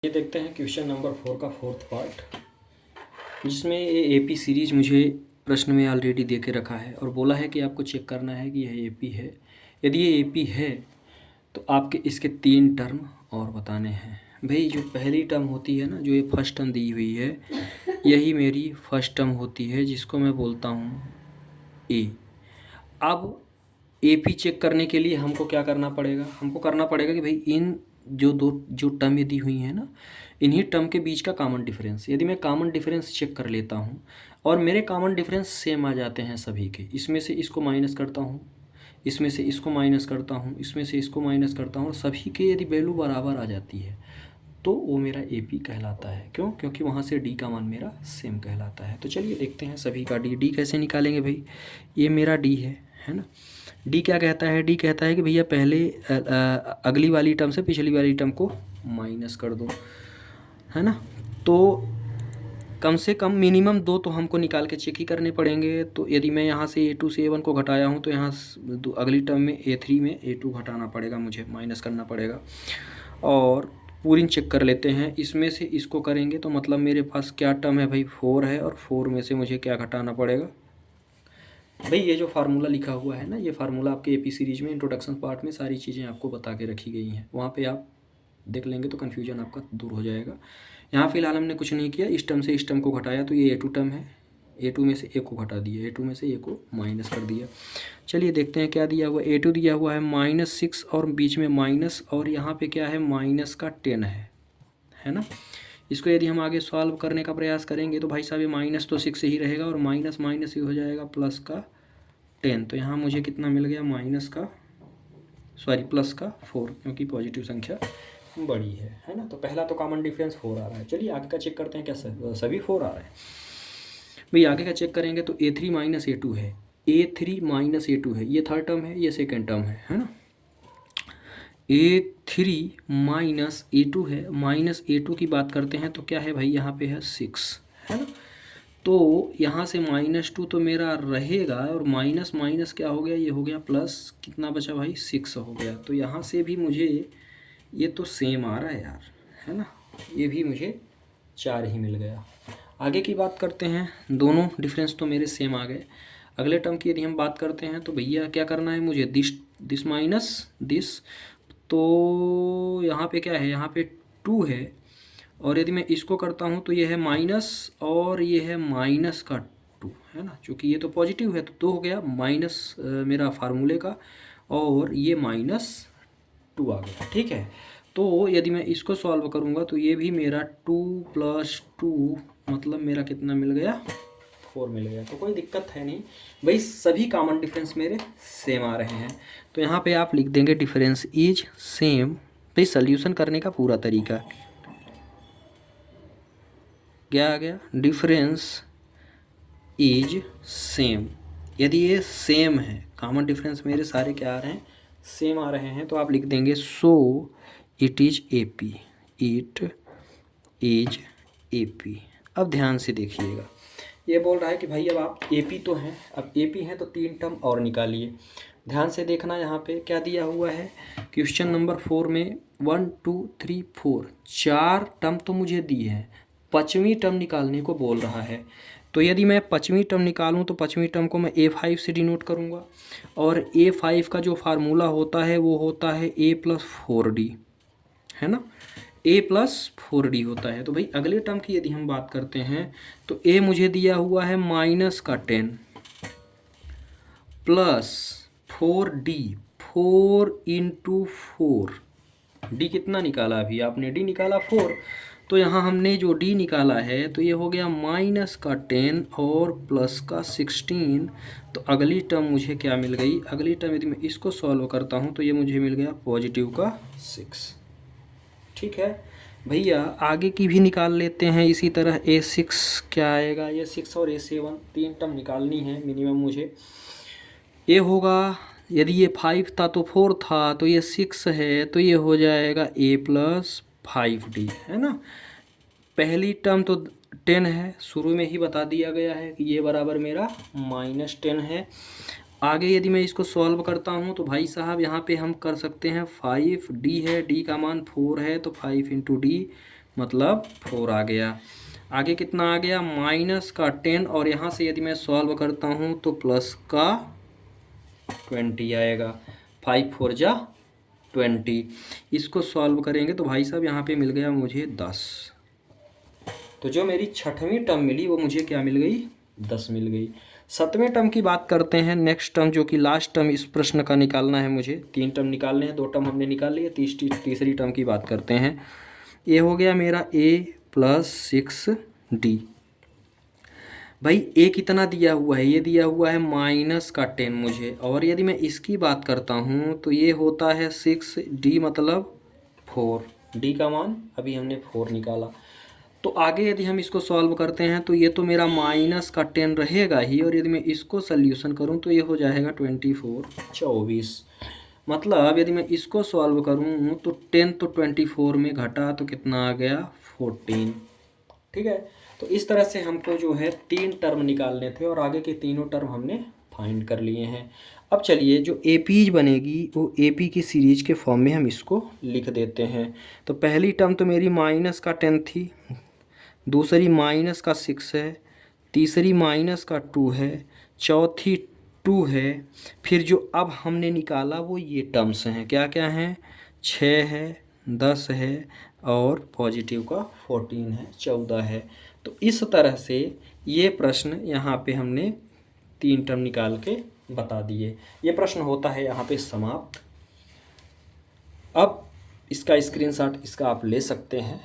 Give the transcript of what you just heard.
ये देखते हैं क्वेश्चन नंबर 4 का फोर्थ पार्ट, जिसमें ये एपी सीरीज मुझे प्रश्न में ऑलरेडी दे के रखा है और बोला है कि आपको चेक करना है कि यह एपी है। यदि ये एपी है तो आपके इसके 3 टर्म और बताने हैं। भाई जो पहली टर्म होती है ना, जो ये फर्स्ट टर्म दी हुई है, यही मेरी फर्स्ट टर्म होती है, जिसको मैं बोलता हूँ ए। अब एपी चेक करने के लिए हमको क्या करना पड़ेगा? हमको करना पड़ेगा कि भाई इन जो टर्में दी हुई हैं ना, इन्हीं टर्म के बीच का कॉमन डिफरेंस। यदि मैं कॉमन डिफरेंस चेक कर लेता हूँ और मेरे कॉमन डिफरेंस सेम आ जाते हैं सभी के, इसमें से इसको माइनस करता हूँ, इसमें से इसको माइनस करता हूँ, इसमें से इसको माइनस करता हूँ, और सभी के यदि वैल्यू बराबर आ जाती है तो वो मेरा एपी कहलाता है। क्यों? क्योंकि वहाँ से डी का मान मेरा सेम कहलाता है। तो चलिए देखते हैं सभी का डी कैसे निकालेंगे। भाई ये मेरा डी है ना। डी क्या कहता है? डी कहता है कि भैया पहले अगली वाली टर्म से पिछली वाली टर्म को माइनस कर दो, है ना। तो कम से कम मिनिमम 2 तो हमको निकाल के चेक ही करने पड़ेंगे। तो यदि मैं यहाँ से A2 से A1 को घटाया हूँ तो यहाँ अगली टर्म में A3 में A2 घटाना पड़ेगा, मुझे माइनस करना पड़ेगा। और पूरी चेक कर लेते हैं। इसमें से इसको करेंगे तो मतलब मेरे पास क्या टर्म है भाई? 4 है, और 4 में से मुझे क्या घटाना पड़ेगा भाई? ये जो फार्मूला लिखा हुआ है ना, ये फार्मूला आपके एपी सीरीज में इंट्रोडक्शन पार्ट में सारी चीज़ें आपको बता के रखी गई हैं। वहाँ पे आप देख लेंगे तो कन्फ्यूजन आपका दूर हो जाएगा। यहाँ फिलहाल हमने कुछ नहीं किया, इस टर्म से इस टर्म को घटाया तो ये A2 टर्म है, A2 में से A को घटा दिया, A2 में से A को माइनस कर दिया। चलिए देखते हैं क्या दिया हुआ। A2 दिया हुआ है -6 और बीच में माइनस, और यहाँ पे क्या है? माइनस का 10 है ना। इसको यदि हम आगे सॉल्व करने का प्रयास करेंगे तो भाई साहब ये माइनस तो 6 ही रहेगा और माइनस माइनस ही हो जाएगा प्लस का 10। तो यहाँ मुझे कितना मिल गया? प्लस का 4, क्योंकि पॉजिटिव संख्या बड़ी है ना। तो पहला तो कॉमन डिफरेंस 4 आ रहा है। चलिए आगे का चेक करते हैं। क्या सभी 4 आ रहे हैं? भाई आगे का चेक करेंगे तो A3 माइनस A2 है, A3 माइनस A2 है, ये थर्ड टर्म है, ये सेकेंड टर्म है ना। A3 माइनस A2 है, माइनस A2 की बात करते हैं तो क्या है भाई? यहाँ पे है 6, है ना। तो यहाँ से -2 तो मेरा रहेगा, और माइनस माइनस क्या हो गया? ये हो गया प्लस। कितना बचा भाई? 6 हो गया। तो यहाँ से भी मुझे ये तो सेम आ रहा है यार, है ना। ये भी मुझे 4 ही मिल गया। आगे की बात करते हैं। दोनों डिफरेंस तो मेरे सेम आ गए। अगले टर्म की यदि हम बात करते हैं तो भैया क्या करना है मुझे? This minus this. तो यहाँ पे क्या है? यहाँ पे 2 है, और यदि मैं इसको करता हूँ तो ये है माइनस और ये है माइनस का 2, है ना। चूँकि ये तो पॉजिटिव है तो 2 हो गया माइनस मेरा फार्मूले का, और ये -2 आ गया। ठीक है। तो यदि मैं इसको सॉल्व करूँगा तो ये भी मेरा 2 + 2 मतलब मेरा कितना मिल गया? 4 मिल गया। तो कोई दिक्कत है नहीं भाई, सभी कॉमन डिफरेंस मेरे सेम आ रहे हैं। तो यहाँ पे आप लिख देंगे डिफरेंस इज सेम। भाई सॉल्यूशन करने का पूरा तरीका क्या आ गया? Difference is same. यदि ये सेम है, कॉमन डिफरेंस मेरे सारे क्या आ रहे हैं? सेम आ रहे हैं, तो आप लिख देंगे so it is AP, it is AP. अब ध्यान से देखिएगा, ये बोल रहा है कि भाई अब आप एपी तो हैं, अब एपी हैं तो 3 टर्म और निकालिए। ध्यान से देखना, यहाँ पे क्या दिया हुआ है क्वेश्चन नंबर 4 में? 1 2 3 4 4 टर्म तो मुझे दी है, 5वीं टर्म निकालने को बोल रहा है। तो यदि मैं 5वीं टर्म निकालूं तो 5वीं टर्म को मैं A5 से डिनोट करूंगा, और A5 का जो फार्मूला होता है वो होता है A + 4D, है ना। A + 4D होता है। तो भाई अगले टर्म की यदि हम बात करते हैं तो A मुझे दिया हुआ है -10 प्लस 4D, 4 × 4। D कितना निकाला? अभी आपने D निकाला 4, तो यहाँ हमने जो D निकाला है तो ये हो गया -10 और प्लस का 16। तो अगली टर्म मुझे क्या मिल गई? अगली टर्म यदि मैं इसको सॉल्व करता हूँ तो ये मुझे मिल गया पॉजिटिव का 6। ठीक है भैया, आगे की भी निकाल लेते हैं इसी तरह। A6 क्या आएगा? ये 6 और A7 3 टर्म निकालनी है मिनिमम मुझे। ये होगा, यदि ये 5 था तो 4 था, तो ये 6 है, तो ये हो जाएगा A + 5D, है ना। पहली टर्म तो 10 है, शुरू में ही बता दिया गया है कि ये बराबर मेरा -10 है। आगे यदि मैं इसको सॉल्व करता हूँ तो भाई साहब यहाँ पे हम कर सकते हैं 5D है, D का मान 4 है, तो 5 × D मतलब 4 आ गया। आगे कितना आ गया, -10 और यहाँ से यदि मैं सॉल्व करता हूँ तो प्लस का 20 आएगा। 5 4 जा 20। इसको सॉल्व करेंगे तो भाई साहब यहाँ पे मिल गया मुझे 10। तो जो मेरी छठवीं टर्म मिली वो मुझे क्या मिल गई, 10 मिल गई। 7वें टर्म की बात करते हैं, नेक्स्ट टर्म जो कि लास्ट टर्म इस प्रश्न का निकालना है मुझे। 3 टर्म निकालने हैं, 2 टर्म हमने निकाल लिए, तीसरी टर्म की बात करते हैं। ये हो गया मेरा a + 6d। भाई a कितना दिया हुआ है, ये दिया हुआ है -10 मुझे, और यदि मैं इसकी बात करता हूँ तो ये होता है 6d मतलब 4। d का मान अभी हमने 4 निकाला। तो आगे यदि हम इसको सॉल्व करते हैं तो ये तो मेरा -10 रहेगा ही, और यदि मैं इसको सल्यूशन करूँ तो ये हो जाएगा 24 24। मतलब यदि मैं इसको सॉल्व करूँ तो 10 तो 24 में घटा तो कितना आ गया, 14। ठीक है, तो इस तरह से हमको जो है 3 टर्म निकालने थे और आगे के तीनों टर्म हमने फाइंड कर लिए हैं। अब चलिए जो एपीज बनेगी वो एपी की सीरीज के फॉर्म में हम इसको लिख देते हैं। तो पहली टर्म तो मेरी -10 थी, दूसरी -6 है, तीसरी -2 है, चौथी 2 है, फिर जो अब हमने निकाला वो ये टर्म्स हैं, क्या क्या हैं, 6 है, 10 है, और पॉजिटिव का 14 है, 14 है। तो इस तरह से ये प्रश्न यहाँ पे हमने 3 टर्म निकाल के बता दिए। ये प्रश्न होता है यहाँ पे समाप्त। अब इसका स्क्रीनशॉट इसका आप ले सकते हैं।